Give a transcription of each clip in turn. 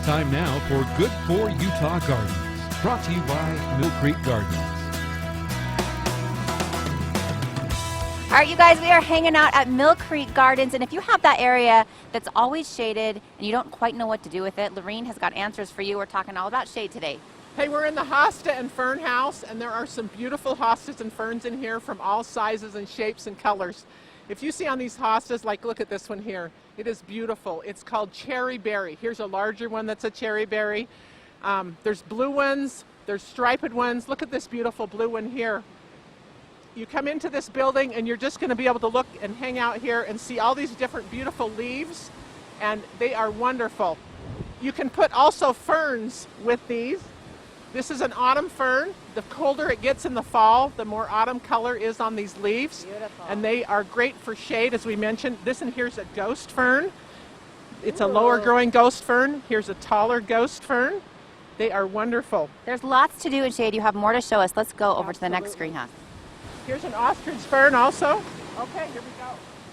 Time now for Good4Utah Gardens, brought to you by Millcreek Gardens. All right, you guys, we are hanging out at Millcreek Gardens, and if you have that area that's always shaded and you don't quite know what to do with it, Lorene has got answers for you. We're talking all about shade today. Hey, we're in the hosta and fern house, and there are some beautiful hostas and ferns in here from all sizes and shapes and colors. If you see on these hostas, like look at this one here, it is beautiful. It's called cherry berry. Here's a larger one that's a cherry berry. There's blue ones, there's striped ones. Look at this beautiful blue one here. You come into this building and you're just going to be able to look and hang out here and see all these different beautiful leaves, and they are wonderful. You can put also ferns with these. This is an autumn fern. The colder it gets in the fall, the more autumn color is on these leaves. Beautiful. And they are great for shade, as we mentioned. This one here's a ghost fern. It's a lower growing ghost fern. Here's a taller ghost fern. They are wonderful. There's lots to do in shade. You have more to show us. Let's go over to the next greenhouse. Here's an ostrich fern also. Okay, here we go.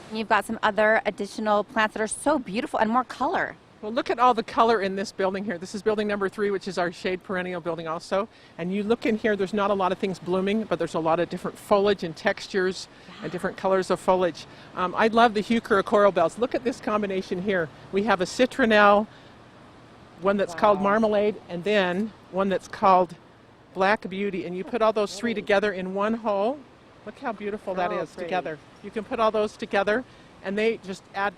And you've got some other additional plants that are so beautiful and more color. Well, look at all the color in this building here. This is building number 3, which is our shade perennial building also. And you look in here, there's not a lot of things blooming, but there's a lot of different foliage and textures and different colors of foliage. I love the heuchera coral bells. Look at this combination here. We have a citronelle, one that's called marmalade, and then one that's called black beauty. And you put all those three together in one hole. Look how beautiful that is together. You can put all those together, and they just add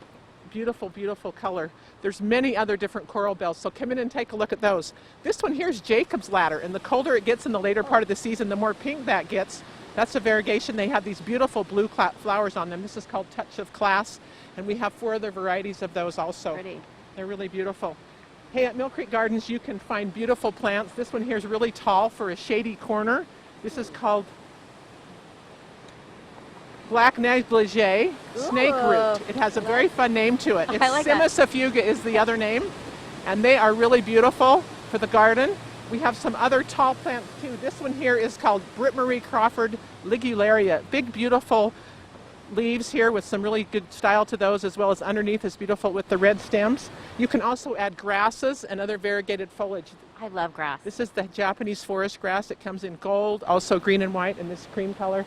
beautiful, beautiful color. There's many other different coral bells, so come in and take a look at those. This one here is Jacob's ladder, and the colder it gets in the later part of the season, the more pink that gets. That's a variegation. They have these beautiful blue flowers on them. This is called Touch of Class, and we have 4 other varieties of those also. Pretty. They're really beautiful. Hey, at Millcreek Gardens, you can find beautiful plants. This one here is really tall for a shady corner. This is called black negligee snake root. It has a very fun name to it. It's Simisafuga is the other name, and they are really beautiful for the garden. We have some other tall plants too. This one here is called Britt Marie Crawford ligularia. Big, beautiful leaves here with some really good style to those, as well as underneath is beautiful with the red stems. You can also add grasses and other variegated foliage. I love grass. This is the Japanese forest grass. It comes in gold, also green and white, and this cream color.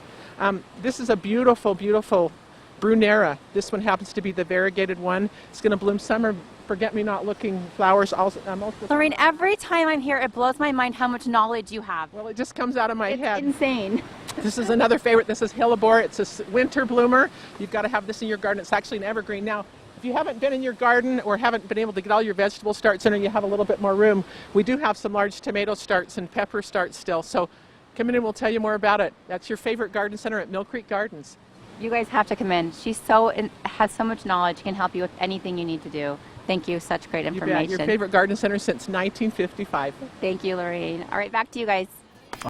This is a beautiful, beautiful brunera. This one happens to be the variegated one. It's going to bloom summer forget-me-not looking flowers. Also, Lorene, every time I'm here, it blows my mind how much knowledge you have. Well, it just comes out of my head. It's insane. This is another favorite. This is hellebore. It's a winter bloomer. You've got to have this in your garden. It's actually an evergreen. Now, if you haven't been in your garden or haven't been able to get all your vegetable starts in, or you have a little bit more room, we do have some large tomato starts and pepper starts still. So come in and we'll tell you more about it. That's your favorite garden center at Millcreek Gardens. You guys have to come in. She's has so much knowledge. She can help you with anything you need to do. Thank you. Such great information. You bet. Your favorite garden center since 1955. Thank you, Lorene. All right, back to you guys.